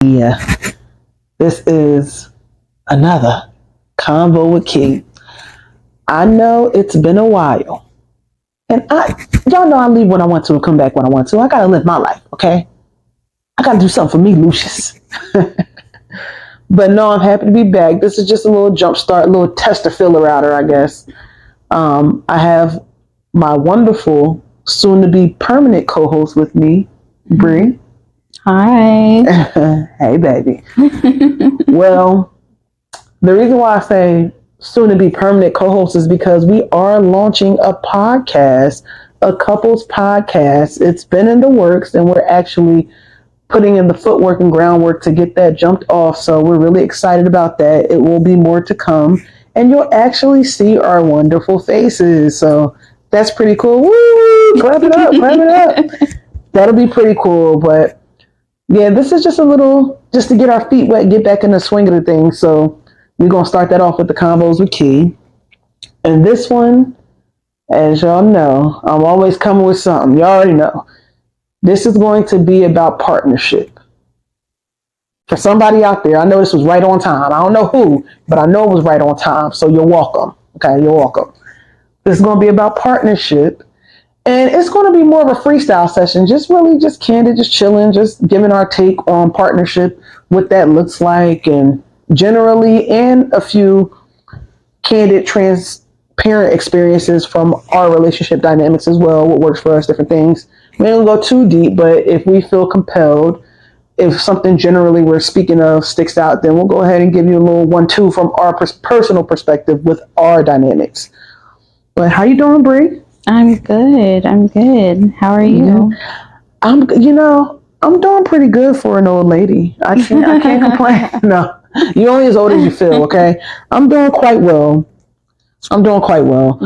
Yeah, this is another Konvo with Key. I know it's been a while, and y'all know I leave when I want to and come back when I want to. I gotta live my life, okay? I gotta do something for me, Lucius. But no, I'm happy to be back. This is just a little jump start, a little tester filler outer, I guess. I have my wonderful, soon to be permanent co-host with me, Bree. Hi. Hey, baby. Well, the reason why I say soon to be permanent co-host is because we are launching a podcast, a couples podcast. It's been in the works, and we're actually putting in the footwork and groundwork to get that jumped off. So we're really excited about that. It will be more to come, and you'll actually see our wonderful faces. So that's pretty cool. Woo! Clap it up, clap it up. That'll be pretty cool. But yeah, this is just a little, just to get our feet wet, get back in the swing of the thing. So we're going to start that off with the Convos with Key. And this one, as y'all know, I'm always coming with something. You already know. This is going to be about partnership. For somebody out there, I know this was right on time. I don't know who, but I know it was right on time. So you're welcome. Okay, you're welcome. This is going to be about partnership. And it's going to be more of a freestyle session. Just really just candid, just chilling, just giving our take on partnership, what that looks like, and generally, and a few candid, transparent experiences from our relationship dynamics as well, what works for us, different things. We don't go too deep, but if we feel compelled, if something generally we're speaking of sticks out, then we'll go ahead and give you a little 1-2 from our personal perspective with our dynamics. But how you doing, Bree? I'm good. How are you? I'm doing pretty good for an old lady. I can't complain. No, you're only as old as you feel. Okay, I'm doing quite well.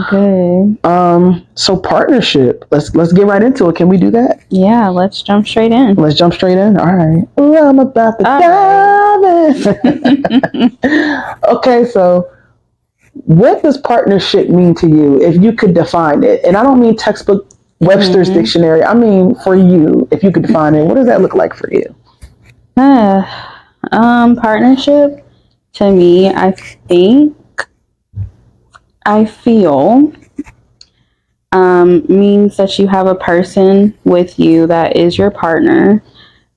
Good. So partnership. Let's get right into it. Can we do that? Yeah, let's jump straight in. All right. Ooh, I'm about to dive in. Okay, so what does partnership mean to you if you could define it? And I don't mean textbook Webster's dictionary. I mean for you, if you could define it, what does that look like for you? Partnership to me, I feel means that you have a person with you that is your partner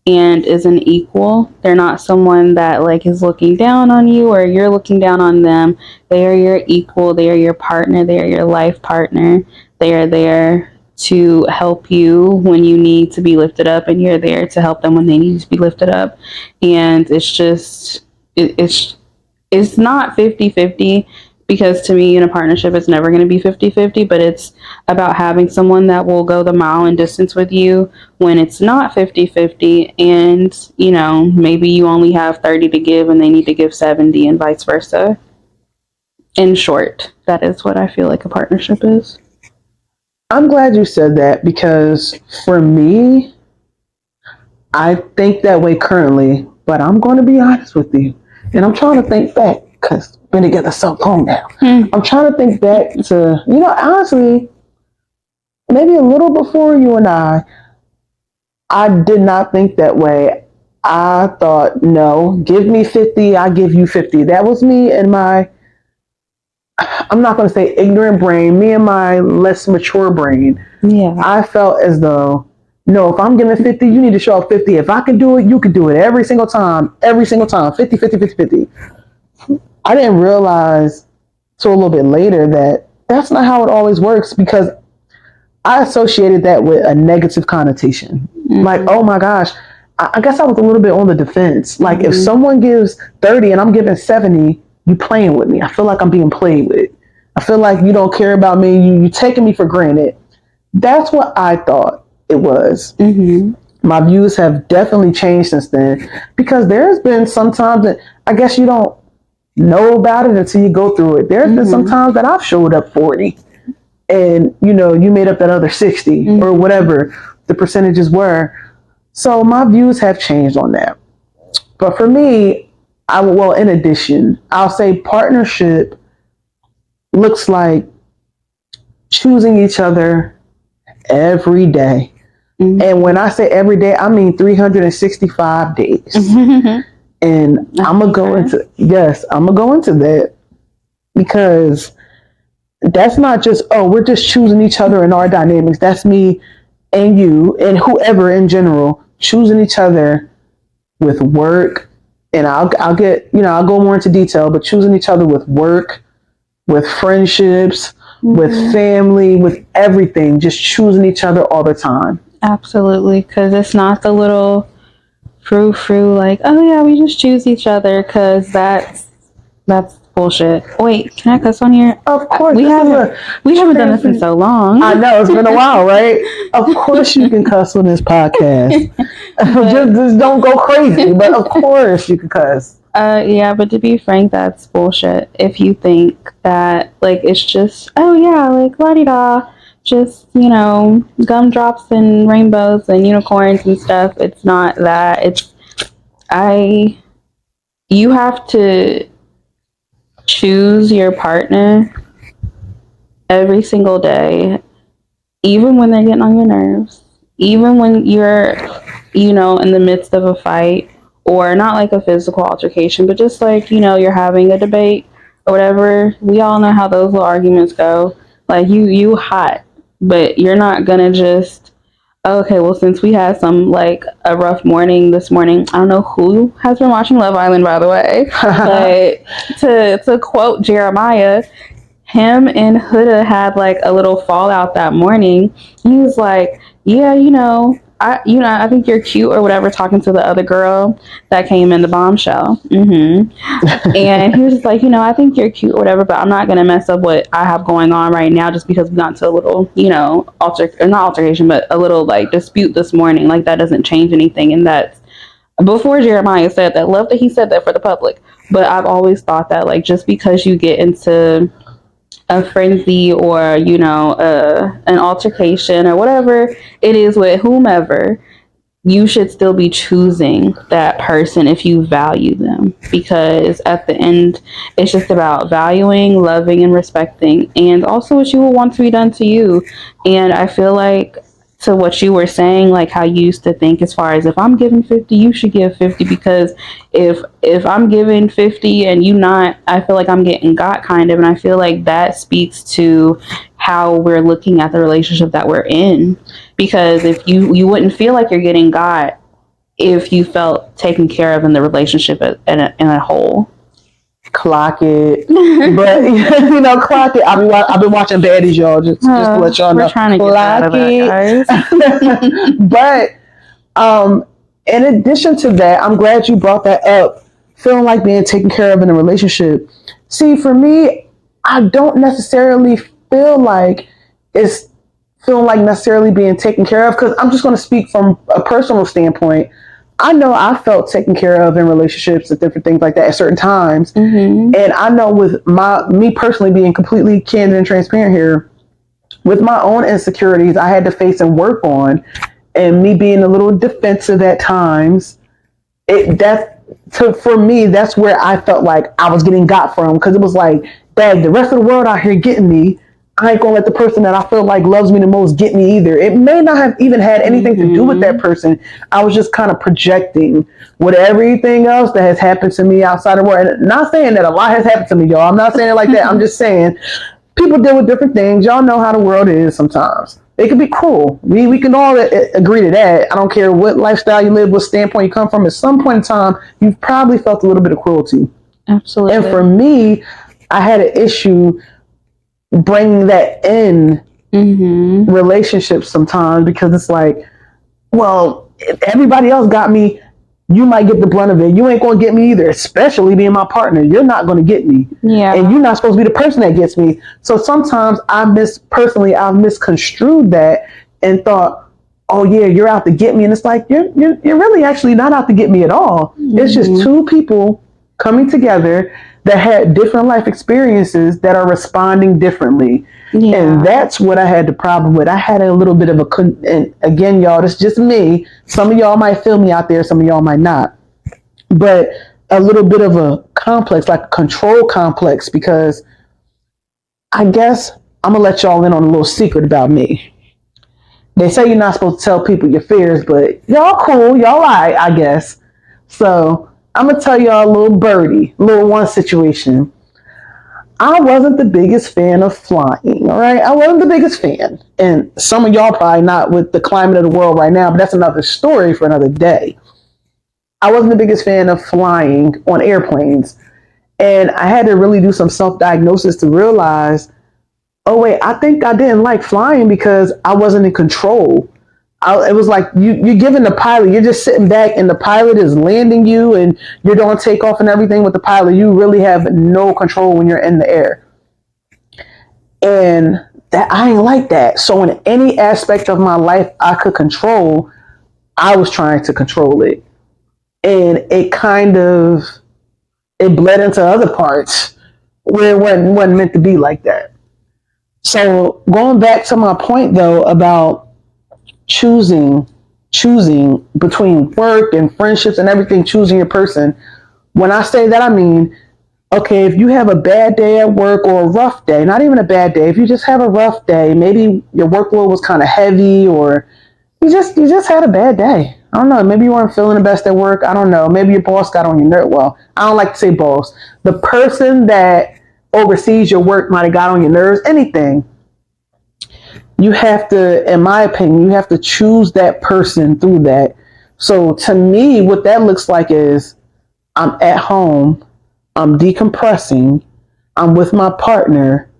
and is an equal. They're not someone that like is looking down on you or you're looking down on them. They are your equal. They are your partner. They are your life partner. They are there to help you when you need to be lifted up, and you're there to help them when they need to be lifted up. And it's just it's not 50-50, because to me in a partnership it's never going to be 50-50, but it's about having someone that will go the mile and distance with you when it's not 50-50, and maybe you only have 30 to give and they need to give 70 and vice versa. In short, that is what I feel like a partnership is. I'm glad you said that, because for me, I think that way currently, but I'm going to be honest with you. And I'm trying to think back, because been together so long now. I'm trying to think back to, honestly, maybe a little before you and I did not think that way. I thought, no, give me 50, I give you 50. That was me and my, I'm not going to say ignorant brain, me and my less mature brain. Yeah. I felt as though, no, if I'm giving 50, you need to show up 50. If I can do it, you can do it every single time, 50, 50, 50, 50. I didn't realize till a little bit later that that's not how it always works, because I associated that with a negative connotation. Like, oh my gosh, I guess I was a little bit on the defense. Like, if someone gives 30 and I'm giving 70, you playing with me. I feel like I'm being played with. I feel like you don't care about me. You taking me for granted. That's what I thought it was. My views have definitely changed since then, because there's been some times that I guess you don't know about it until you go through it. There's been some times that I've showed up 40 and you made up that other 60 or whatever the percentages were. So my views have changed on that. But for me, in addition, I'll say partnership looks like choosing each other every day. Mm-hmm. And when I say every day, I mean 365 days. Mm-hmm. And I'm going to go into, yes, I'm going to go into that because that's not just, oh, we're just choosing each other in our dynamics. That's me and you and whoever in general choosing each other with work. And I'll get, I'll go more into detail, but choosing each other with work, with friendships, with family, with everything, just choosing each other all the time. Absolutely, because it's not the little frou like, oh yeah, we just choose each other, because that's bullshit. Wait, can I cuss on here? Of course, we haven't done this in so long. I know, it's been a while, right? Of course you can cuss on this podcast. just don't go crazy, but of course you can cuss. Yeah, but to be frank, that's bullshit. If you think that, like, it's just, oh yeah, like, la di da, just, gumdrops and rainbows and unicorns and stuff. It's not that. You have to choose your partner every single day, even when they're getting on your nerves, even when you're, in the midst of a fight, or not like a physical altercation, but just like, you're having a debate or whatever. We all know how those little arguments go. Like, you hot, but you're not gonna just, okay, well, since we had some, like, a rough morning this morning, I don't know who has been watching Love Island, by the way, but to quote Jeremiah, him and Huda had like a little fallout that morning. He was like, "Yeah, I think you're cute or whatever," talking to the other girl that came in the bombshell. And he was just like, "I think you're cute or whatever, but I'm not gonna mess up what I have going on right now just because we got into a little, not altercation, but a little like dispute this morning. Like, that doesn't change anything." And that's before Jeremiah said that. Love that he said that for the public. But I've always thought that, like, just because you get into a frenzy or an altercation or whatever it is with whomever, you should still be choosing that person if you value them, because at the end it's just about valuing, loving, and respecting, and also what you will want to be done to you. And I feel like, to what you were saying, like how you used to think, as far as, if I'm giving 50, you should give 50, because if I'm giving 50 and you not, I feel like I'm getting got, kind of. And I feel like that speaks to how we're looking at the relationship that we're in, because if you wouldn't feel like you're getting got if you felt taken care of in the relationship in a whole. Clock it. But clock it. I've been watching baddies, y'all, just to let y'all know. We're trying to get out of that, guys. But in addition to that, I'm glad you brought that up, feeling like being taken care of in a relationship. See, for me, I don't necessarily feel like it's feeling like necessarily being taken care of, because I'm just going to speak from a personal standpoint. I know I felt taken care of in relationships and different things like that at certain times. And I know, with me personally, being completely candid and transparent here, with my own insecurities I had to face and work on, and me being a little defensive at times, for me, that's where I felt like I was getting got from, because it was like, dang, the rest of the world out here getting me, I ain't gonna let the person that I feel like loves me the most get me either. It may not have even had anything to do with that person. I was just kind of projecting what everything else that has happened to me outside of work. And not saying that a lot has happened to me, y'all. I'm not saying it like that. I'm just saying people deal with different things. Y'all know how the world is sometimes. It can be cruel. We can all agree to that. I don't care what lifestyle you live, what standpoint you come from. At some point in time, you've probably felt a little bit of cruelty. Absolutely. And for me, I had an issue bringing that in relationships sometimes, because it's like, well, if everybody else got me, you might get the brunt of it. You ain't going to get me either, especially being my partner. You're not going to get me. Yeah. And you're not supposed to be the person that gets me. So sometimes I've misconstrued that and thought, oh yeah, you're out to get me. And it's like, you're really actually not out to get me at all. It's just two people coming together that had different life experiences that are responding differently. Yeah. And that's what I had the problem with. I had a little bit of and again, y'all, it's just me. Some of y'all might feel me out there, some of y'all might not. But a little bit of a complex, like a control complex, because I guess I'm going to let y'all in on a little secret about me. They say you're not supposed to tell people your fears, but y'all cool, y'all alright, I guess. So I'm gonna tell y'all a little birdie, little one situation. I wasn't the biggest fan of flying, all right? I wasn't the biggest fan. And some of y'all probably not with the climate of the world right now, but that's another story for another day. I wasn't the biggest fan of flying on airplanes. And I had to really do some self diagnosis to realize, oh, wait, I think I didn't like flying because I wasn't in control. It was like you're giving the pilot, you're just sitting back and the pilot is landing you and you're doing takeoff and everything with the pilot. You really have no control when you're in the air. And that I ain't like that. So in any aspect of my life I could control, I was trying to control it. And it bled into other parts where it wasn't meant to be like that. So going back to my point though about choosing between work and friendships and everything, choosing your person. When I say that, I mean, okay, if you have a bad day at work or a rough day, not even a bad day, if you just have a rough day, maybe your workload was kind of heavy or you just had a bad day. I don't know. Maybe you weren't feeling the best at work. I don't know. Maybe your boss got on your nerve. Well, I don't like to say boss. The person that oversees your work might have got on your nerves. Anything. You have to, in my opinion, you have to choose that person through that. So to me, what that looks like is I'm at home, I'm decompressing, I'm with my partner,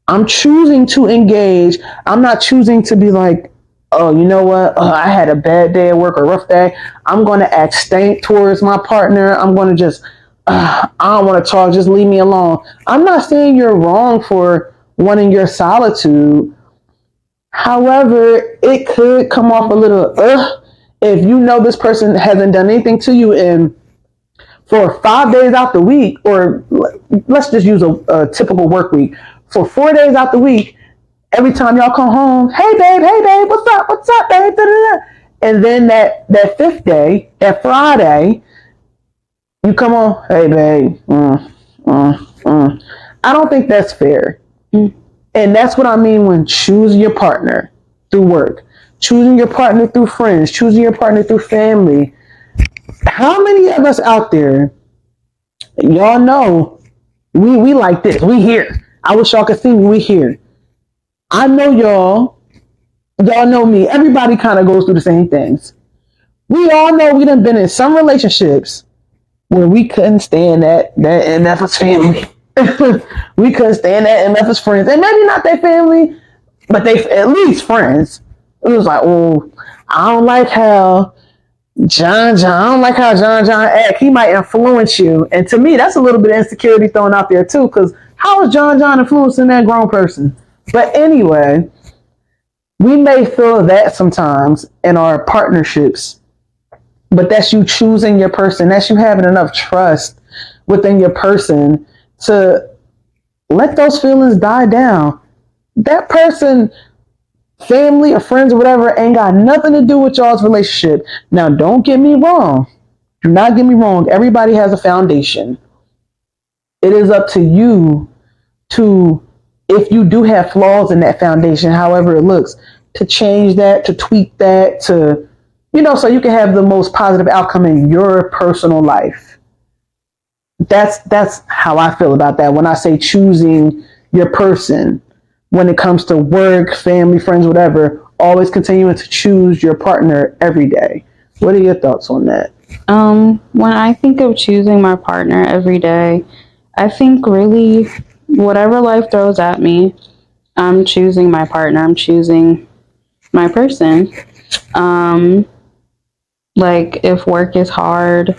I'm choosing to engage. I'm not choosing to be like, oh, you know what? I had a bad day at work or a rough day. I'm going to act stank towards my partner. I'm going to just, I don't want to talk. Just leave me alone. I'm not saying you're wrong for wanting your solitude. However, it could come off a little, if you know this person hasn't done anything to you in for 5 days out the week, or let's just use a typical work week. For 4 days out the week, every time y'all come home, hey babe, what's up, babe? Da-da-da. And then that fifth day, that Friday, you come on, hey babe. I don't think that's fair. And that's what I mean when choosing your partner through work, choosing your partner through friends, choosing your partner through family. How many of us out there, y'all know, we like this. We here. I wish y'all could see me. We here. I know y'all know me. Everybody kind of goes through the same things. We all know we done been in some relationships where we couldn't stand that MF's family. We couldn't stand that MF's friends. And maybe not their family, but they at least friends. It was like, oh, I don't like how John act. He might influence you. And to me, that's a little bit of insecurity thrown out there too, because how is John influencing that grown person? But anyway, we may feel that sometimes in our partnerships, but that's you choosing your person. That's you having enough trust within your person to let those feelings die down. That person, family or friends or whatever, ain't got nothing to do with y'all's relationship. Now, don't get me wrong. Do not get me wrong. Everybody has a foundation. It is up to you to, if you do have flaws in that foundation, however it looks, to change that, to tweak that, to, so you can have the most positive outcome in your personal life. That's how I feel about that when I say choosing your person. When it comes to work, family, friends, whatever, always continuing to choose your partner every day. What are your thoughts on that? When I think of choosing my partner every day, I think really whatever life throws at me, I'm choosing my partner. I'm choosing my person. Like if work is hard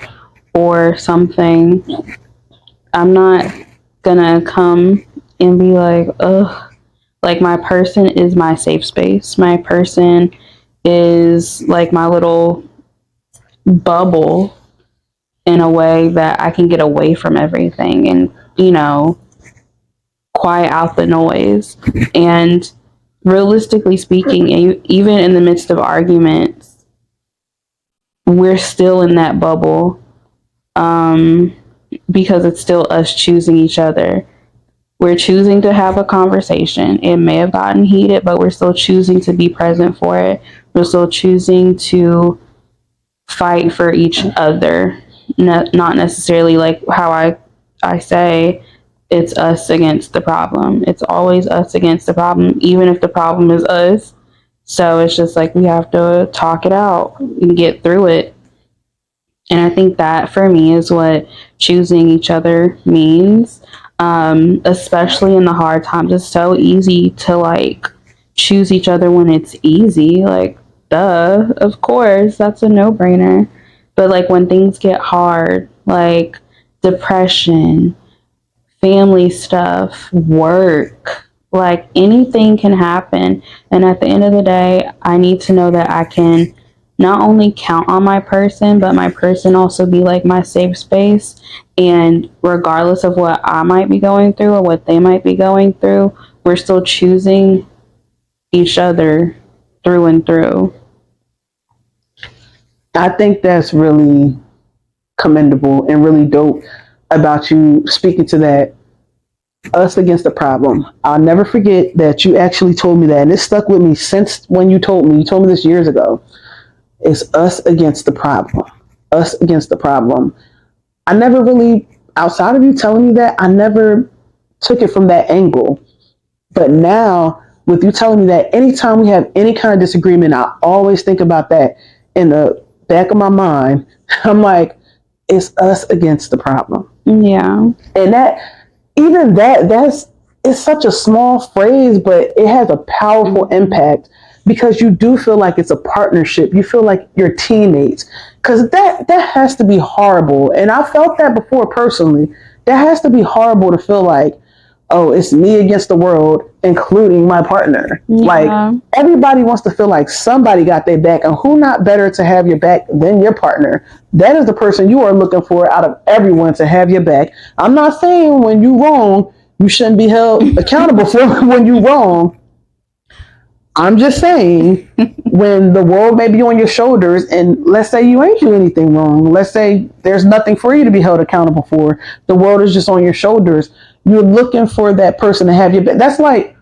or something, I'm not gonna come and be like, ugh. Like my person is my safe space. My person is like my little bubble in a way that I can get away from everything and, quiet out the noise. And realistically speaking, even in the midst of arguments, we're still in that bubble because it's still us choosing each other. We're choosing to have a conversation. It may have gotten heated, but we're still choosing to be present for it. We're still choosing to fight for each other. Not necessarily like how I say it's us against the problem. It's always us against the problem, even if the problem is us. So it's just like we have to talk it out and get through it. And I think that for me is what choosing each other means, especially in the hard times. It's so easy to like choose each other when it's easy. Like, duh, of course, that's a no brainer. But like when things get hard, like depression, family stuff, work, like anything can happen. And at the end of the day, I need to know that I can not only count on my person, but my person also be like my safe space. And regardless of what I might be going through or what they might be going through, we're still choosing each other through and through. I think that's really commendable and really dope about you speaking to that, us against the problem. I'll never forget that you actually told me that, and it stuck with me since when you told me. You told me this years ago. It's us against the problem. Us against the problem. I never really, outside of you telling me that, I never took it from that angle. But now, with you telling me that, anytime we have any kind of disagreement, I always think about that in the back of my mind. I'm like, it's us against the problem. Yeah. And that's it's such a small phrase, but it has a powerful impact because you do feel like it's a partnership. You feel like you're teammates. Because that has to be horrible. And I felt that before personally. That has to be horrible to feel like, oh, it's me against the world, including my partner. Yeah. Like, everybody wants to feel like somebody got their back, and who not better to have your back than your partner? That is the person you are looking for out of everyone to have your back. I'm not saying when you wrong, you shouldn't be held accountable for when you wrong. I'm just saying, when the world may be on your shoulders, and let's say you ain't do anything wrong. Let's say there's nothing for you to be held accountable for. The world is just on your shoulders. You're looking for that person to have your back. That's like,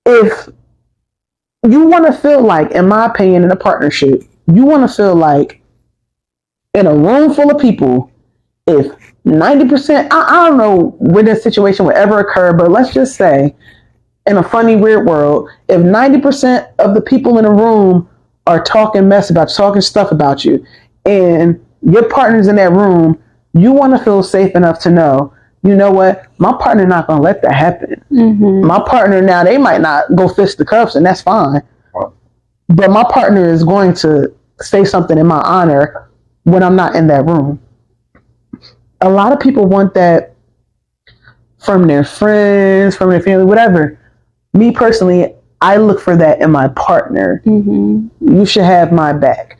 if you want to feel like, in my opinion, in a partnership, you want to feel like in a room full of people, if 90%, I don't know when this situation would ever occur, but let's just say, in a funny, weird world, if 90% of the people in a room are talking mess about you, talking stuff about you, and your partner's in that room, you want to feel safe enough to know, you know what, my partner not going to let that happen. Mm-hmm. My partner now, they might not go fist the cuffs, and that's fine. But my partner is going to say something in my honor when I'm not in that room. A lot of people want that from their friends, from their family, whatever. Me personally, I look for that in my partner. Mm-hmm. You should have my back.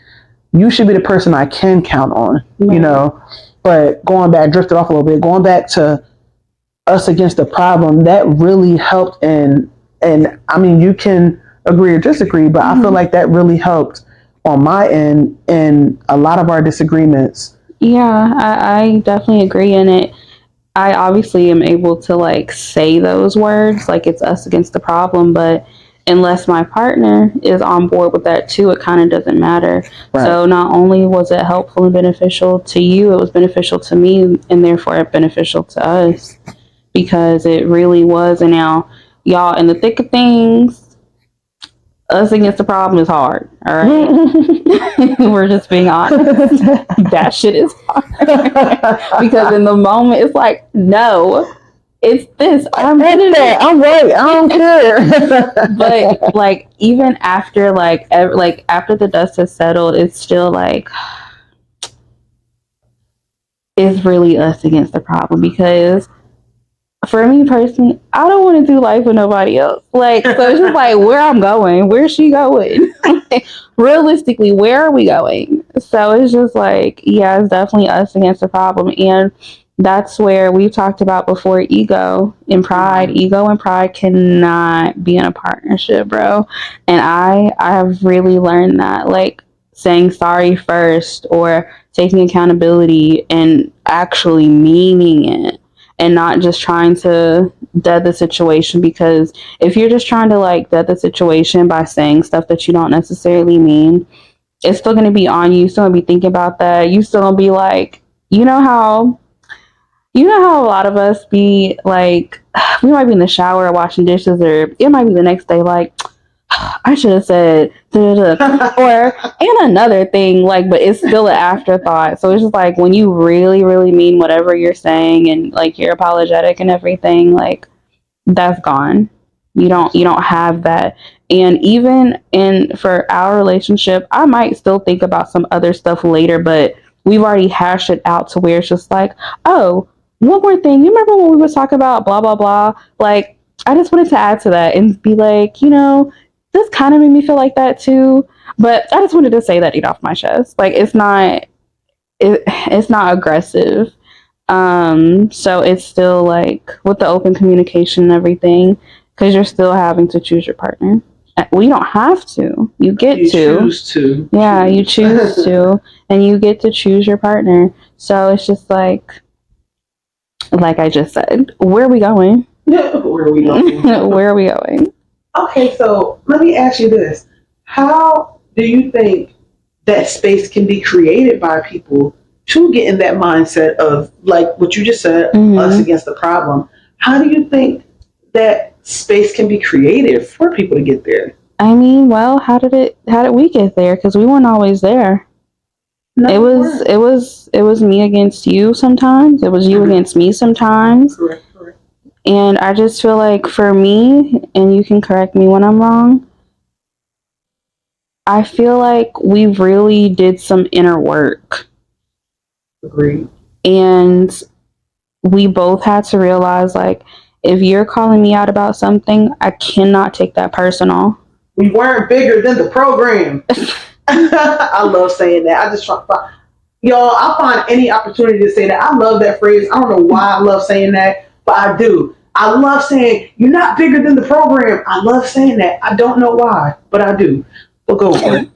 You should be the person I can count on, you know. But going back, drifted off a little bit, going back to us against the problem, that really helped. And I mean, you can agree or disagree, but I feel like that really helped on my end in a lot of our disagreements. Yeah, I definitely agree in it. I obviously am able to like say those words, like it's us against the problem, but unless my partner is on board with that too, it kind of doesn't matter. Right. So not only was it helpful and beneficial to you, it was beneficial to me, and therefore beneficial to us, because it really was. And now, y'all, in the thick of things, us against the problem is hard. All right. We're just being honest. That shit is hard. Because in the moment, it's like, no, it's this. I'm in it. I'm right. I don't care. But like, even after after the dust has settled, it's still like, it's really us against the problem. Because for me personally, I don't want to do life with nobody else. Like, so it's just like, where I'm going, where's she going? Realistically, where are we going? So it's just like, yeah, it's definitely us against the problem. And that's where we've talked about before, ego and pride. Ego and pride cannot be in a partnership, bro. And I have really learned that, like, saying sorry first, or taking accountability and actually meaning it. and not just trying to dead the situation. Because if you're just trying to like dead the situation by saying stuff that you don't necessarily mean, it's still going to be on you. Still going to be thinking about that. You still going to be like, you know how a lot of us be like, we might be in the shower washing dishes, or it might be the next day like, I should have said da, da, da. Or and another thing, like, but it's still an afterthought. So it's just like when you really, really mean whatever you're saying and like you're apologetic and everything, like that's gone. You don't have that. And even in for our relationship, I might still think about some other stuff later, but we've already hashed it out to where it's just like, oh, one more thing. You remember when we was talking about blah blah blah? Like, I just wanted to add to that and be like, this kind of made me feel like that too. But I just wanted to say that, eat off my chest. Like, it's not aggressive. So it's still like with the open communication and everything, because you're still having to choose your partner. Well, you don't have to. You get You to. choose to. Yeah, you choose to, and you get to choose your partner. So it's just like I just said, where are we going? Where are we going? Where are we going? Okay, so let me ask you this. How do you think that space can be created by people to get in that mindset of, like what you just said, us against the problem? How do you think that space can be created for people to get there? I mean, well, how did we get there? Because we weren't always there. No, it was me against you sometimes. It was you against me sometimes. Correct. And I just feel like for me, and you can correct me when I'm wrong, I feel like we really did some inner work. Agreed. And we both had to realize, like, if you're calling me out about something, I cannot take that personal. We weren't bigger than the program. I love saying that. I just try to find, y'all, I find any opportunity to say that. I love that phrase. I don't know why I love saying that, but I do. I love saying, you're not bigger than the program. I love saying that. I don't know why, but I do. We'll go on.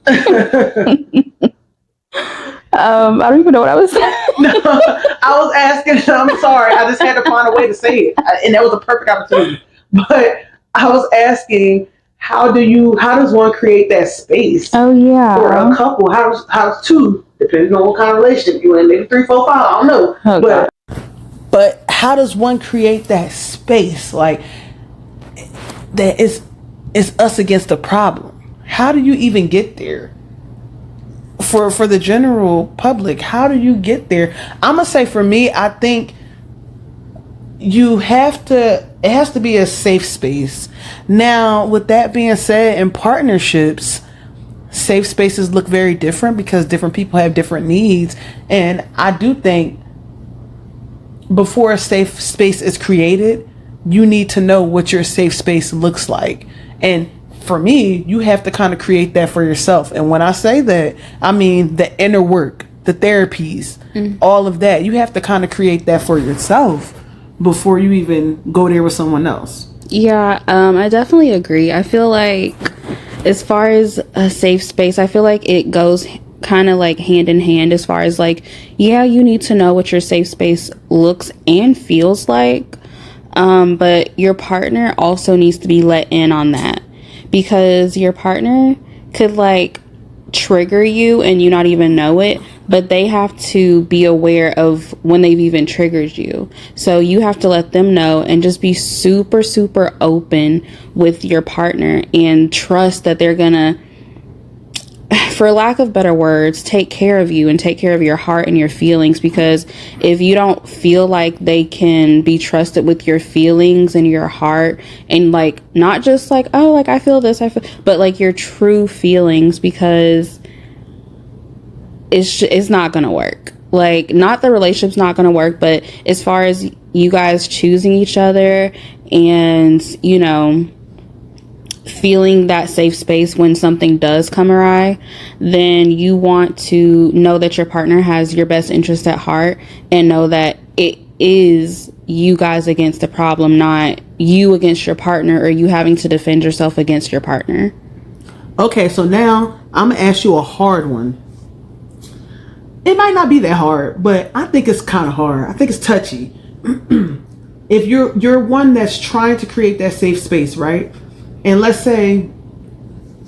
I don't even know what I was saying. No, I was asking, I'm sorry, I just had to find a way to say it. And that was a perfect opportunity. But I was asking, how does one create that space? Oh yeah. For a couple, how's two, depending on what kind of relationship you're in, maybe 3, 4, 5, I don't know. Oh, but how does one create that space? Like, that is us against the problem. How do you even get there? For the general public, how do you get there? I'm gonna say, for me, I think it has to be a safe space. Now, with that being said, in partnerships, safe spaces look very different because different people have different needs. And I do think before a safe space is created, you need to know what your safe space looks like. And for me, you have to kind of create that for yourself. And when I say that, I mean the inner work, the therapies, all of that. You have to kind of create that for yourself before you even go there with someone else. Yeah, I definitely agree. I feel like as far as a safe space, I feel like it goes kind of like hand in hand as far as like, yeah, you need to know what your safe space looks and feels like. But your partner also needs to be let in on that, because your partner could like trigger you and you not even know it, but they have to be aware of when they've even triggered you. So you have to let them know and just be super, super open with your partner and trust that they're gonna, for lack of better words, take care of you and take care of your heart and your feelings. Because if you don't feel like they can be trusted with your feelings and your heart, and like not just like, oh, like I feel this, but like your true feelings, because it's not gonna work. Like, not the relationship's not gonna work, but as far as you guys choosing each other and feeling that safe space when something does come awry, then you want to know that your partner has your best interest at heart, and know that it is you guys against the problem, not you against your partner, or you having to defend yourself against your partner. Okay, so now I'm gonna ask you a hard one. It might not be that hard, but I think it's kind of hard. I think it's touchy. if you're one that's trying to create that safe space, right? And let's say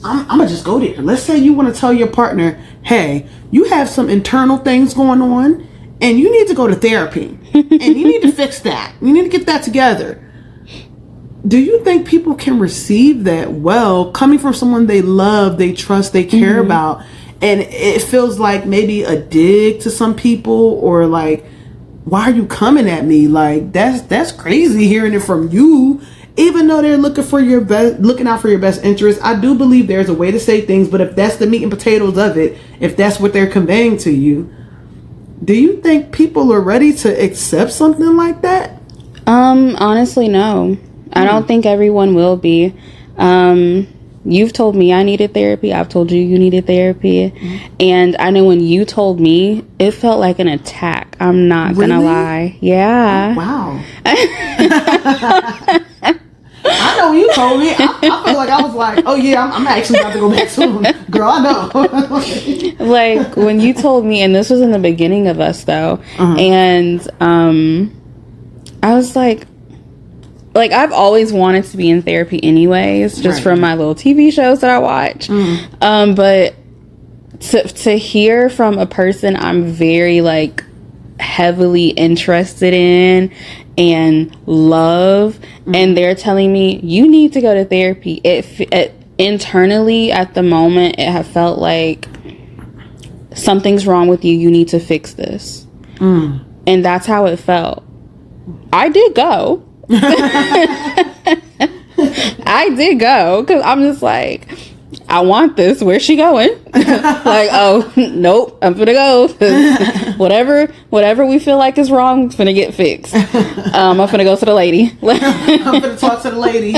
I'm gonna just go there. Let's say you want to tell your partner, hey, you have some internal things going on and you need to go to therapy and you need to fix that. You need to get that together. Do you think people can receive that well, coming from someone they love, they trust, they care about, and it feels like maybe a dig to some people, or like, why are you coming at me? Like, that's crazy hearing it from you. Even though they're looking out for your best interest, I do believe there's a way to say things. But if that's the meat and potatoes of it, if that's what they're conveying to you, do you think people are ready to accept something like that? Honestly, no. I don't think everyone will be. You've told me I needed therapy. I've told you you needed therapy. And I know when you told me, it felt like an attack. I'm not gonna lie. Yeah. Oh, wow. I know when you told me, I feel like I was like, oh yeah, I'm actually about to go back soon. Girl, I know. Like when you told me, and this was in the beginning of us though, and I was like I've always wanted to be in therapy anyways, just from my little TV shows that I watch. But to hear from a person I'm very like heavily interested in and love, and they're telling me you need to go to therapy, it internally at the moment it had felt like something's wrong with you, you need to fix this. And that's how it felt. I did go. I did go because I'm just like, I want this. Where's she going? Like, oh, nope, I'm gonna go. Whatever we feel like is wrong, it's gonna get fixed. I'm gonna go to the lady. I'm gonna talk to the lady.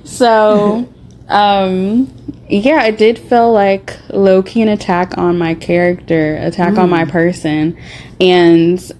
So, yeah, it did feel like low-key an attack on my character, attack on my person. And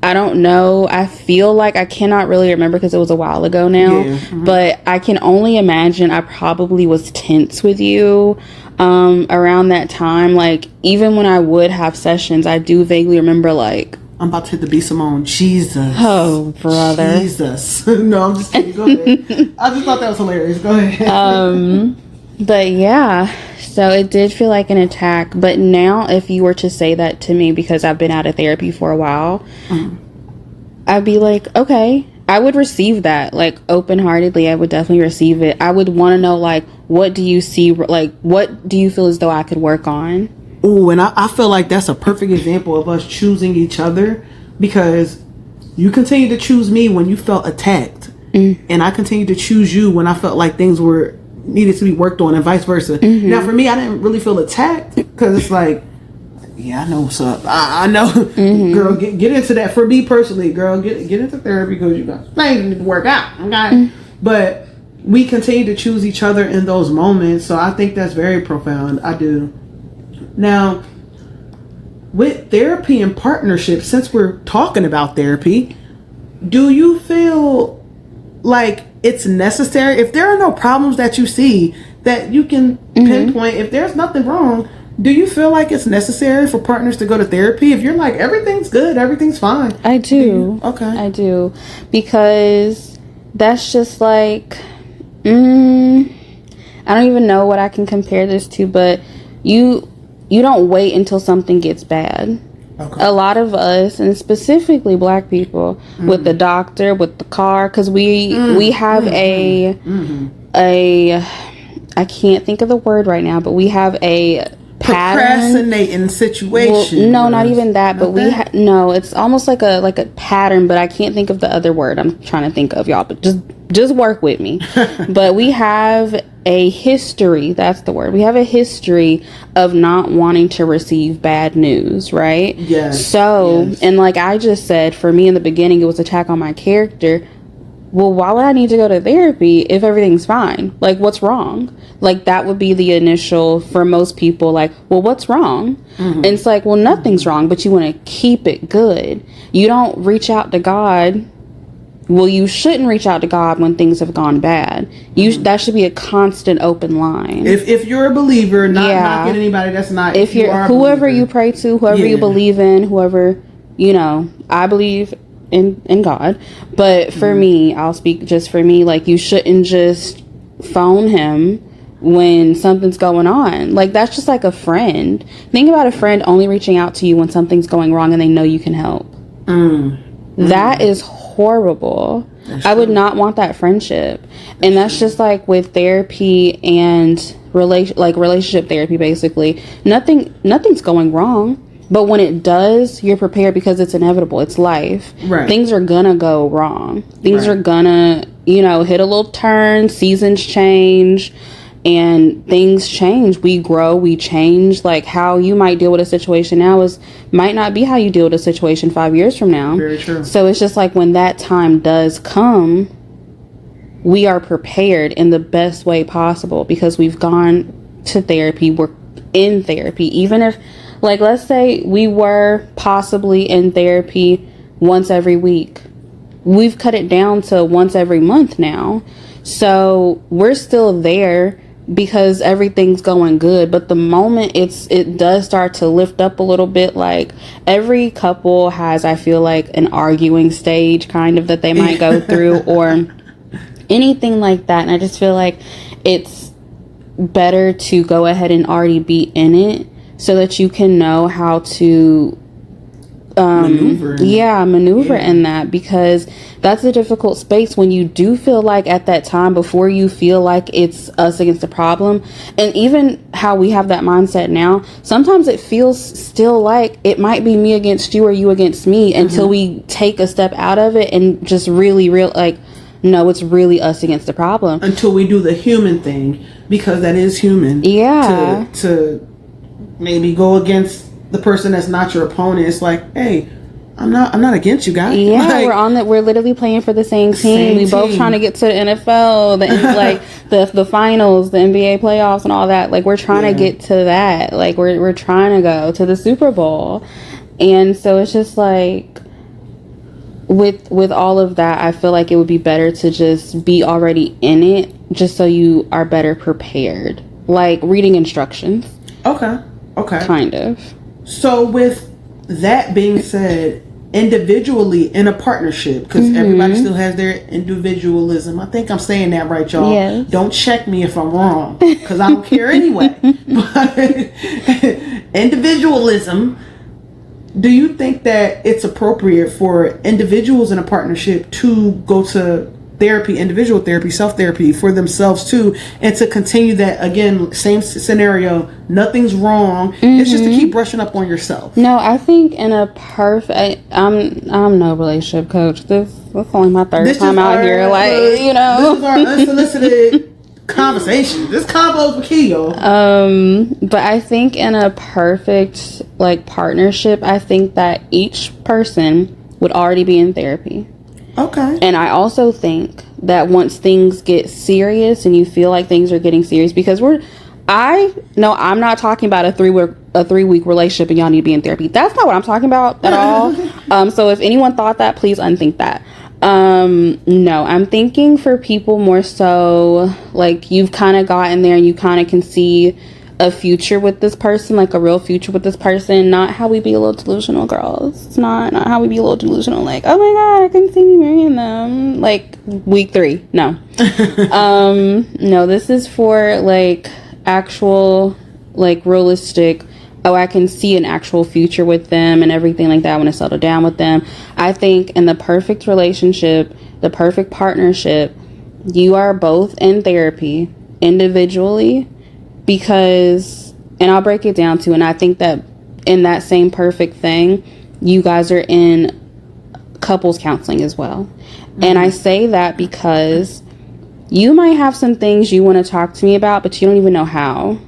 I don't know. I feel like I cannot really remember because it was a while ago now. But I can only imagine I probably was tense with you around that time. Like, even when I would have sessions, I do vaguely remember like, I'm about to hit the B. Simone. Jesus. Oh, brother. Jesus. No, I'm just kidding. Go ahead. I just thought that was hilarious. Go ahead. But yeah. So it did feel like an attack. But now if you were to say that to me, because I've been out of therapy for a while, I'd be like, okay, I would receive that. Like, open-heartedly, I would definitely receive it. I would want to know, like, what do you see? Like, what do you feel as though I could work on? Oh, and I feel like that's a perfect example of us choosing each other, because you continue to choose me when you felt attacked. And I continue to choose you when I felt like things were needed to be worked on, and vice versa. Now for me, I didn't really feel attacked because it's like, yeah, I know what's up. I know. Girl, get into that. For me personally, girl, get into therapy because you got things need to work out. Okay. But we continue to choose each other in those moments, so I think that's very profound. I do. Now, with therapy and partnership, since we're talking about therapy, do you feel like it's necessary, if there are no problems that you see that you can pinpoint, if there's nothing wrong, do you feel like it's necessary for partners to go to therapy? If you're like, everything's good, everything's fine. I do. Okay. I do. Because that's just like, I don't even know what I can compare this to, but you don't wait until something gets bad. Okay. A lot of us, and specifically Black people, with the doctor, with the car, because we have I can't think of the word right now, but we have a procrastinating situation. Well, no, not even that, but no, it's almost like a pattern, but I can't think of the other word I'm trying to think of, y'all, but just work with me. But we have a history, that's the word. We have a history of not wanting to receive bad news, right? Yes. So, and like I just said, for me in the beginning, it was attack on my character. Well, why would I need to go to therapy if everything's fine? Like, what's wrong? Like, that would be the initial for most people, like, well, what's wrong? And it's like, well, nothing's wrong, but you want to keep it good. You don't reach out to God. Well, you shouldn't reach out to God when things have gone bad. That should be a constant open line. If you're a believer, not knocking anybody that's not. If you're whoever you pray to, whoever you believe in, whoever, I believe in God. But for me, I'll speak just for me, like, you shouldn't just phone him when something's going on. Like, that's just like a friend. Think about a friend only reaching out to you when something's going wrong and they know you can help. That is horrible. I would not want that friendship. And that's just like with therapy and relationship therapy. Basically, nothing's going wrong, but when it does, you're prepared because it's inevitable. It's life. Right. Things are gonna go wrong. Things are gonna, hit a little turn. Seasons change and things change. We grow, we change. Like, how you might deal with a situation now might not be how you deal with a situation 5 years from now. Very true. So it's just like, when that time does come, we are prepared in the best way possible because we've gone to therapy. We're in therapy. Even if, like, let's say we were possibly in therapy once every week, we've cut it down to once every month now. So we're still there because everything's going good. But the moment it does start to lift up a little bit, like, every couple has, I feel like, an arguing stage kind of that they might go through or anything like that. And I just feel like it's better to go ahead and already be in it so that you can know how to maneuver in that, because that's a difficult space when you do feel like at that time, before you feel like it's us against the problem. And even how we have that mindset now, sometimes it feels still like it might be me against you or you against me until we take a step out of it and just really no, it's really us against the problem. Until we do the human thing, because that is human. Yeah. To maybe go against the person that's not your opponent. It's like, hey, I'm not against you guys. Yeah, like, we're literally playing for the same team. We both trying to get to the NFL, the finals, the NBA playoffs and all that. Like, we're trying to get to that. Like, we're trying to go to the Super Bowl. And so it's just like, with all of that, I feel like it would be better to just be already in it, just so you are better prepared. Like reading instructions. Okay. Kind of. So with that being said, individually in a partnership, because everybody still has their individualism. I think I'm saying that right, y'all. Yes. Don't check me if I'm wrong, because I don't care anyway. But individualism, do you think that it's appropriate for individuals in a partnership to go to therapy, individual therapy, self-therapy for themselves too, and to continue that, again, same scenario, nothing's wrong, it's just to keep brushing up on yourself? No, I think in a I'm no relationship coach. This is only my third time out here, like, this is our unsolicited conversation. This convo is key, yo. But I think in a perfect, like, partnership, I think that each person would already be in therapy. Okay. And I also think that once things get serious and you feel like things are getting serious, because I'm not talking about a 3-week relationship and y'all need to be in therapy. That's not what I'm talking about at all. So if anyone thought that, please unthink that. No, I'm thinking for people more so like you've kind of gotten there and you kind of can see a future with this person, like a real future with this person, not how we be a little delusional, girls. It's not how we be a little delusional, like, oh my god, I can see me marrying them like week 3. No. No, this is for like actual, like, realistic, I can see an actual future with them and everything like that. I want to settle down with them. I think in the perfect relationship, the perfect partnership, you are both in therapy individually, because, and I'll break it down too, and I think that in that same perfect thing, you guys are in couples counseling as well. And I say that because you might have some things you want to talk to me about, but you don't even know how.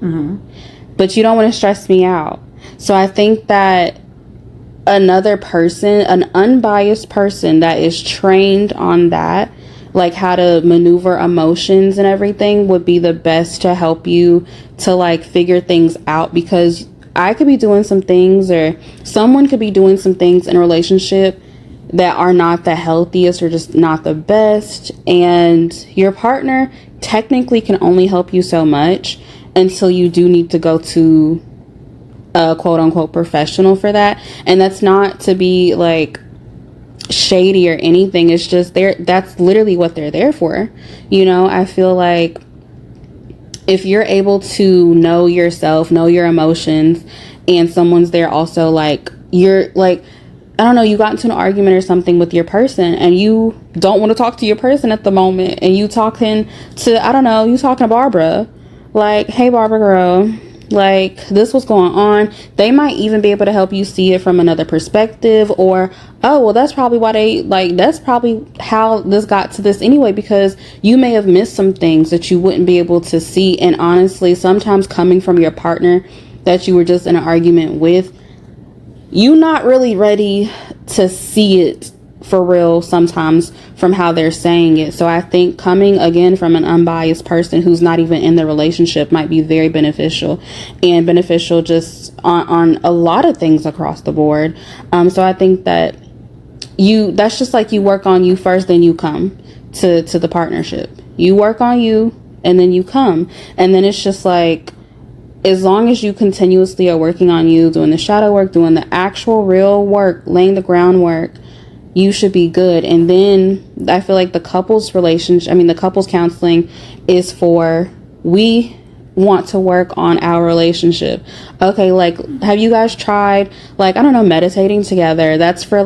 But you don't want to stress me out. So I think that another person, an unbiased person that is trained on that, like how to maneuver emotions and everything, would be the best to help you to like figure things out. Because I could be doing some things, or someone could be doing some things in a relationship that are not the healthiest or just not the best. And your partner technically can only help you so much until you do need to go to a quote unquote professional for that. And that's not to be like, shady or anything. It's just that's literally what they're there for. You know, I feel like if you're able to know yourself, know your emotions, and someone's there also, like, you're like, I don't know, you got into an argument or something with your person and you don't want to talk to your person at the moment, and you talking to, I don't know, you talking to Barbara, like, hey Barbara girl, like, this was going on. They might even be able to help you see it from another perspective, or, oh, well, that's probably why they, like, that's probably how this got to this anyway, because you may have missed some things that you wouldn't be able to see. And honestly, sometimes coming from your partner that you were just in an argument with, you're not really ready to see it for real sometimes from how they're saying it. So I think coming again from an unbiased person who's not even in the relationship might be very beneficial, and beneficial just on a lot of things across the board. So I think that that's just like, you work on you first, then you come to the partnership. You work on you and then you come. And then it's just like, as long as you continuously are working on you, doing the shadow work, doing the actual real work, laying the groundwork, you should be good. And then I feel like the couples counseling is for, we want to work on our relationship. Okay, like, have you guys tried, like, I don't know, meditating together? That's for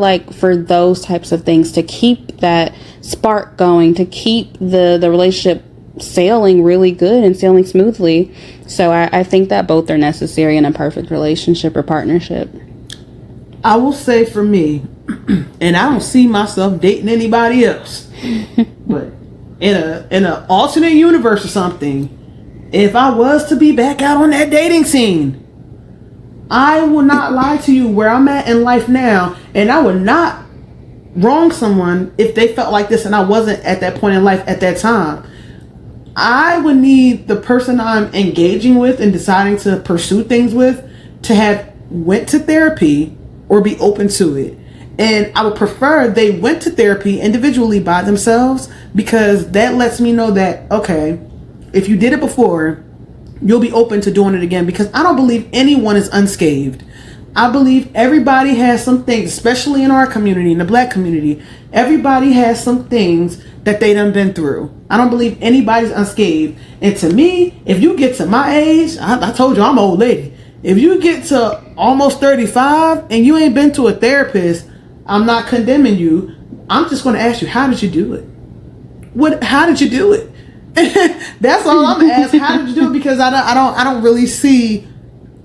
those types of things, to keep that spark going, to keep the relationship sailing really good and sailing smoothly. So I think that both are necessary in a perfect relationship or partnership. I will say for me, and I don't see myself dating anybody else, but in a alternate universe or something, if I was to be back out on that dating scene, I will not lie to you where I'm at in life now, and I would not wrong someone if they felt like this and I wasn't at that point in life at that time. I would need the person I'm engaging with and deciding to pursue things with to have went to therapy or be open to it. And I would prefer they went to therapy individually by themselves, because that lets me know that, okay, if you did it before, you'll be open to doing it again, because I don't believe anyone is unscathed. I believe everybody has some things, especially in our community, in the Black community, everybody has some things that they done been through. I don't believe anybody's unscathed. And to me, if you get to my age, I told you I'm an old lady. If you get to almost 35 and you ain't been to a therapist, I'm not condemning you. I'm just going to ask you, how did you do it? How did you do it? That's all I'm going to ask. How did you do it? Because I don't really see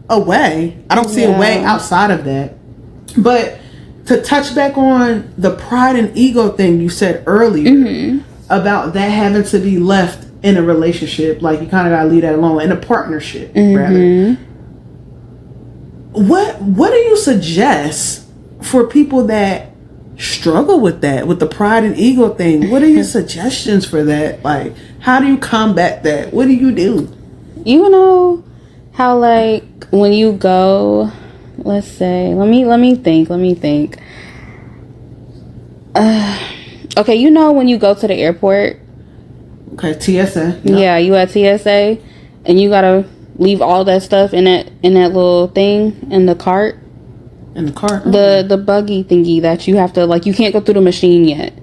a way. I don't see a way outside of that. But to touch back on the pride and ego thing you said earlier, about that having to be left in a relationship, like you kind of got to leave that alone, in a partnership, rather. What do you suggest for people that struggle with that, with the pride and ego thing? What are your suggestions for that? Like, how do you combat that? What do you do? You know how, like, when you go, let's say, let me think. Okay, you know when you go to the airport? Okay, TSA. Yep. Yeah, you at TSA, and you gotta leave all that stuff in that little thing in the cart. In the cart? The buggy thingy that you have to, like, you can't go through the machine yet.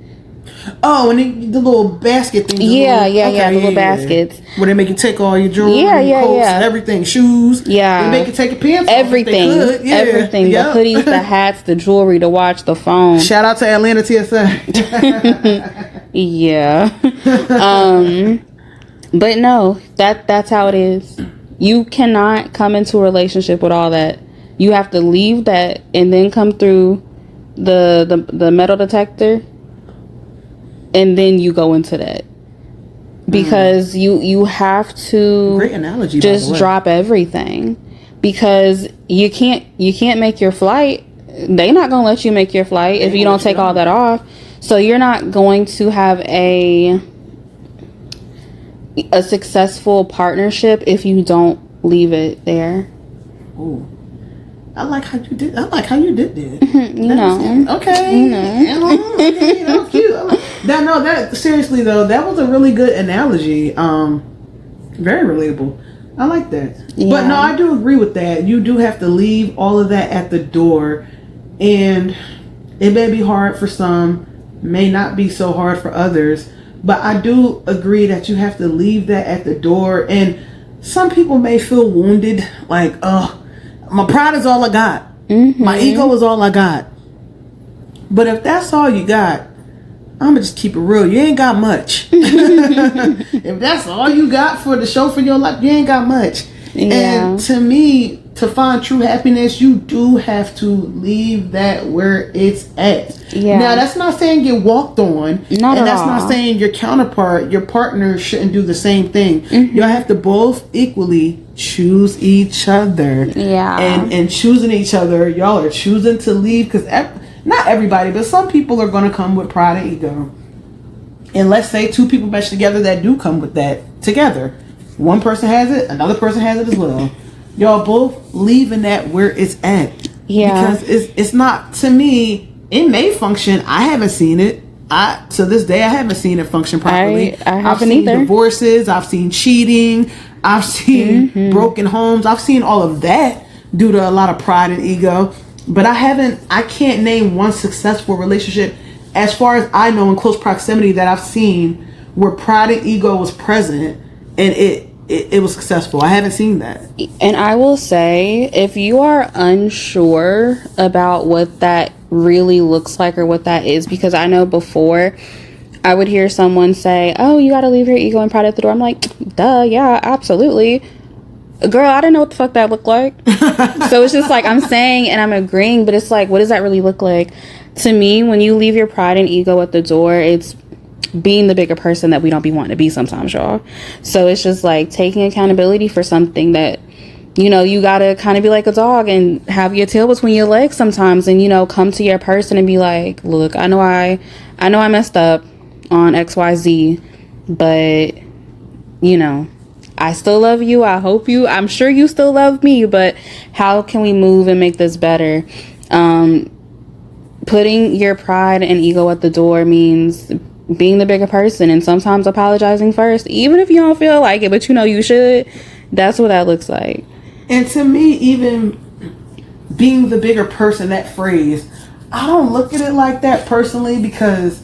Oh, and the little basket thing. The little baskets. Where they make you take all your jewelry, coats, and everything, shoes. Yeah. They make you take your pants everything. off if they could. Everything. Yep. The hoodies, the hats, the jewelry, the watch, the phone. Shout out to Atlanta TSA. Yeah. But no, that's how it is. You cannot come into a relationship with all that. You have to leave that and then come through the metal detector, and then you go into that, because you have to, great analogy, just drop everything, because you can't make your flight. They're not gonna let you make your flight if you don't take all that off. So you're not going to have a successful partnership if you don't leave it there. Ooh. I like how you did that. You know. Okay. You know. Okay, that was cute. Seriously though, that was a really good analogy. Very relatable. I like that. Yeah. But no, I do agree with that. You do have to leave all of that at the door. And It may be hard for some, may not be so hard for others, but I do agree that you have to leave that at the door. And some people may feel wounded, like, oh, my pride is all I got. My ego is all I got. But if that's all you got, I'm gonna just keep it real. You ain't got much. If that's all you got for the show for your life, you ain't got much. Yeah. And to me, to find true happiness, you do have to leave that where it's at. Yeah. Now, that's not saying get walked on. Not saying your counterpart, your partner, shouldn't do the same thing. Y'all have to both equally choose each other. Yeah. And choosing each other, y'all are choosing to leave, because not everybody, but some people are going to come with pride and ego. And let's say two people mesh together that do come with that together. One person has it, another person has it as well. Y'all both leaving that where it's at. Yeah. Because it's not, to me, it may function. I haven't seen it. To this day, I haven't seen it function properly. I haven't either. I've seen divorces. I've seen cheating. I've seen broken homes. I've seen all of that due to a lot of pride and ego. But I can't name one successful relationship, as far as I know, in close proximity, that I've seen where pride and ego was present and it was successful. I haven't seen that. And I will say, if you are unsure about what that really looks like or what that is, because I know before I would hear someone say, oh, you got to leave your ego and pride at the door. I'm like, duh, yeah, absolutely. Girl, I didn't know what the fuck that looked like. So it's just like, I'm saying and I'm agreeing, but it's like, what does that really look like? To me, when you leave your pride and ego at the door, it's being the bigger person that we don't be wanting to be sometimes, y'all. So it's just like taking accountability for something that, you know, you gotta kind of be like a dog and have your tail between your legs sometimes, and, you know, come to your person and be like, look, I know I messed up on XYZ, but, you know, I still love you. I'm sure you still love me, but how can we move and make this better? Putting your pride and ego at the door means being the bigger person, and sometimes apologizing first, even if you don't feel like it, but you know you should. That's what that looks like. And to me, even being the bigger person, that phrase, I don't look at it like that personally, because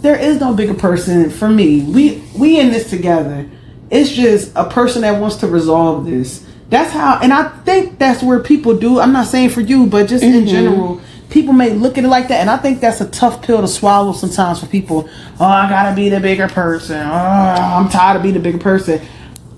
there is no bigger person for me. We in this together. It's just a person that wants to resolve this. That's how, and I think that's where people do. I'm not saying for you, but just in general, people may look at it like that. And I think that's a tough pill to swallow sometimes for people. Oh, I gotta be the bigger person. Oh, I'm tired of being the bigger person.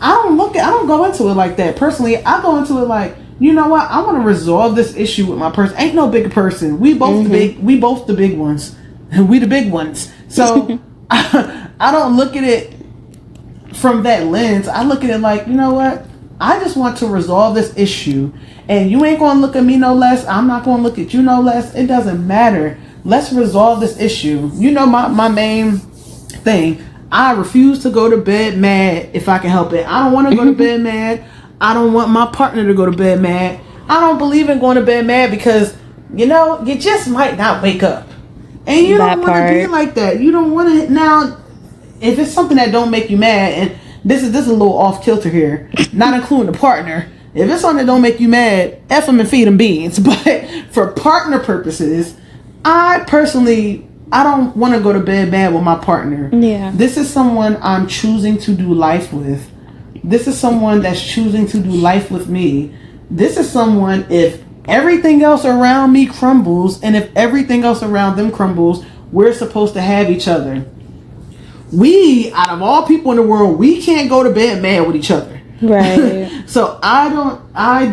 I don't go into it like that. Personally, I go into it like, you know what? I want to resolve this issue with my person. Ain't no bigger person. We both the big ones. We the big ones. So I don't look at it from that lens. I look at it like, you know what? I just want to resolve this issue, and you ain't going to look at me no less. I'm not going to look at you no less. It doesn't matter. Let's resolve this issue. You know, my main thing, I refuse to go to bed mad if I can help it. I don't want to go to bed mad. I don't want my partner to go to bed mad. I don't believe in going to bed mad, because, you know, you just might not wake up. And you don't want to be like that. You don't want to. Now, if it's something that don't make you mad, and this is a little off kilter here, not including the partner. If it's something that don't make you mad, F them and feed them beans. But for partner purposes, I don't want to go to bed mad with my partner. Yeah. This is someone I'm choosing to do life with. This is someone that's choosing to do life with me. This is someone, if everything else around me crumbles, and if everything else around them crumbles, we're supposed to have each other. We, out of all people in the world, we can't go to bed mad with each other. Right. So I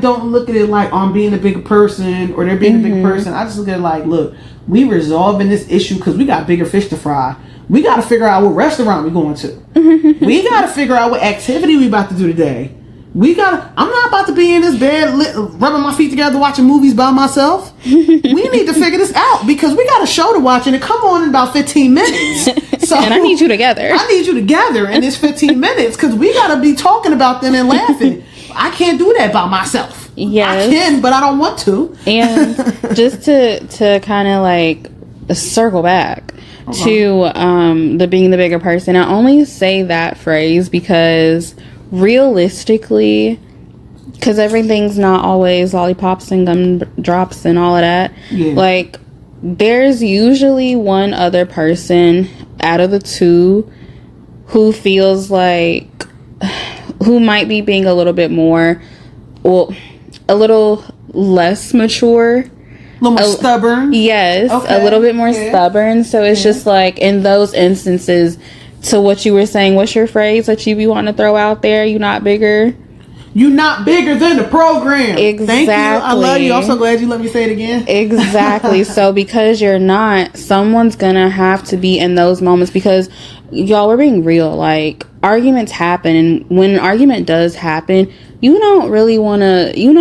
don't look at it like I'm being a bigger person or they're being a bigger person. I just look at it like, look, we resolving this issue because we got bigger fish to fry. We got to figure out what restaurant we're going to. We got to figure out what activity we about to do today. I'm not about to be in this bed rubbing my feet together watching movies by myself. We need to figure this out, because we got a show to watch and it come on in about 15 minutes. So and I need you together. I need you together in this 15 minutes, because we got to be talking about them and laughing. I can't do that by myself. Yes. I can, but I don't want to. And just to kind of like circle back to the being the bigger person, I only say that phrase because realistically, because everything's not always lollipops and gumdrops and all of that. Yeah. Like, there's usually one other person out of the two who feels like, who might be being a little bit more, well, a little less mature. A little more stubborn. Yes, okay. A little bit more stubborn. So it's just like, in those instances, to what you were saying, what's your phrase that you be wanting to throw out there? You not bigger? You not bigger than the program. Exactly. Thank you. I love you. I'm so glad you let me say it again. Exactly. So because you're not, someone's gonna have to be in those moments, because y'all, we're being real. Like, arguments happen, and when an argument does happen, you don't really want to, you're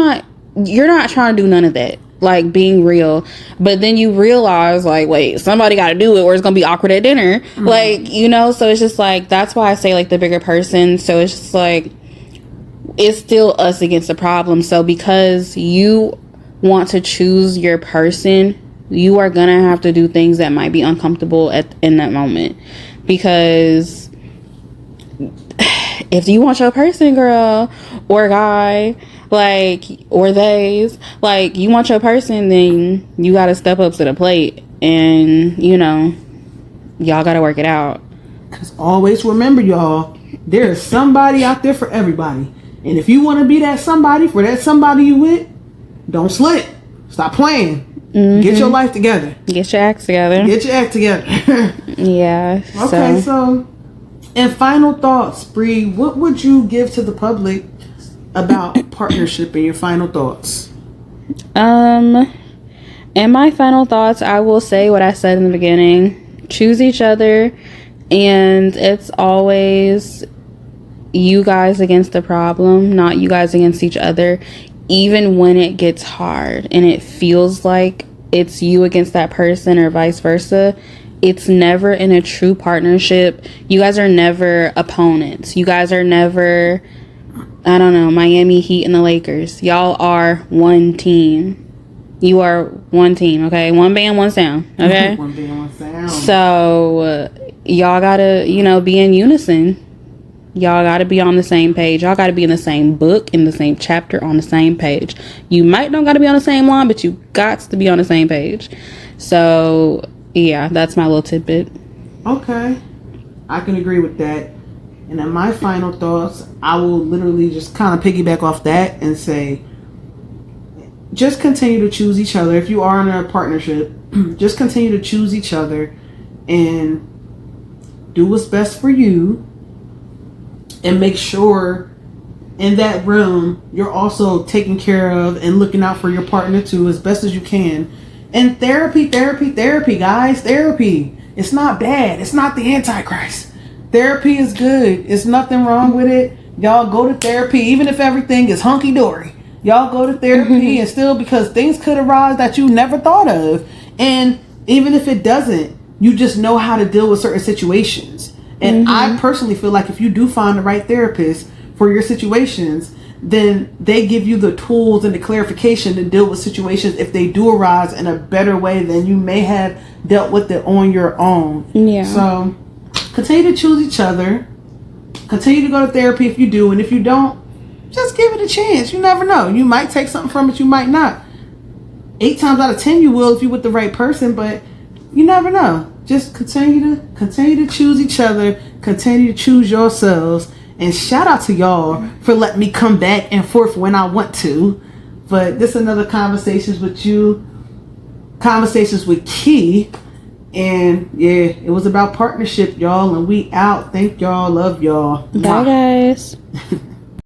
not trying to do none of that. Like, being real. But then you realize, like, wait, somebody got to do it, or it's gonna be awkward at dinner. Like, so it's just like, that's why I say, like, the bigger person. So it's just like, it's still us against the problem. So because you want to choose your person, you are gonna have to do things that might be uncomfortable in that moment. Because if you want your person, girl or guy, like, or theys, like, you want your person, then you gotta step up to the plate, and y'all gotta work it out. Because always remember, y'all, there is somebody out there for everybody. And if you want to be that somebody for that somebody you with, don't slip. Stop playing. Get your life together. Get your act together. Get your act together. Yeah. Okay, so in final thoughts, Bree, what would you give to the public about partnership, in your final thoughts? In my final thoughts, I will say what I said in the beginning. Choose each other, and it's always you guys against the problem, not you guys against each other. Even when it gets hard and it feels like it's you against that person, or vice versa, it's never, in a true partnership, you guys are never opponents. You guys are never, I don't know, Miami Heat and the Lakers. Y'all are one team. You are one team, okay? One band, one sound, okay? One band, one sound. So, y'all gotta, be in unison. Y'all gotta be on the same page. Y'all gotta be in the same book, in the same chapter, on the same page. You might don't gotta be on the same line, but you got to be on the same page. So, yeah, that's my little tidbit. Okay. I can agree with that. And in my final thoughts, I will literally just kind of piggyback off that and say, just continue to choose each other. If you are in a partnership, just continue to choose each other and do what's best for you. And make sure in that room you're also taking care of and looking out for your partner too, as best as you can. And therapy, guys. Therapy. It's not bad. It's not the Antichrist. Therapy is good. It's nothing wrong with it. Y'all go to therapy, even if everything is hunky-dory. Y'all go to therapy and still, because things could arise that you never thought of. And even if it doesn't, you just know how to deal with certain situations. And I personally feel like if you do find the right therapist for your situations, then they give you the tools and the clarification to deal with situations if they do arise in a better way than you may have dealt with it on your own. Yeah. So continue to choose each other. Continue to go to therapy if you do. And if you don't, just give it a chance. You never know. You might take something from it. You might not. 8 times out of 10 you will if you're with the right person, but you never know. Just continue to choose each other, continue to choose yourselves, and shout out to y'all for letting me come back and forth when I want to. But this is another Conversations with you, Conversations with Key, and yeah, it was about partnership, y'all, and we out. Thank y'all, love y'all. Bye, guys.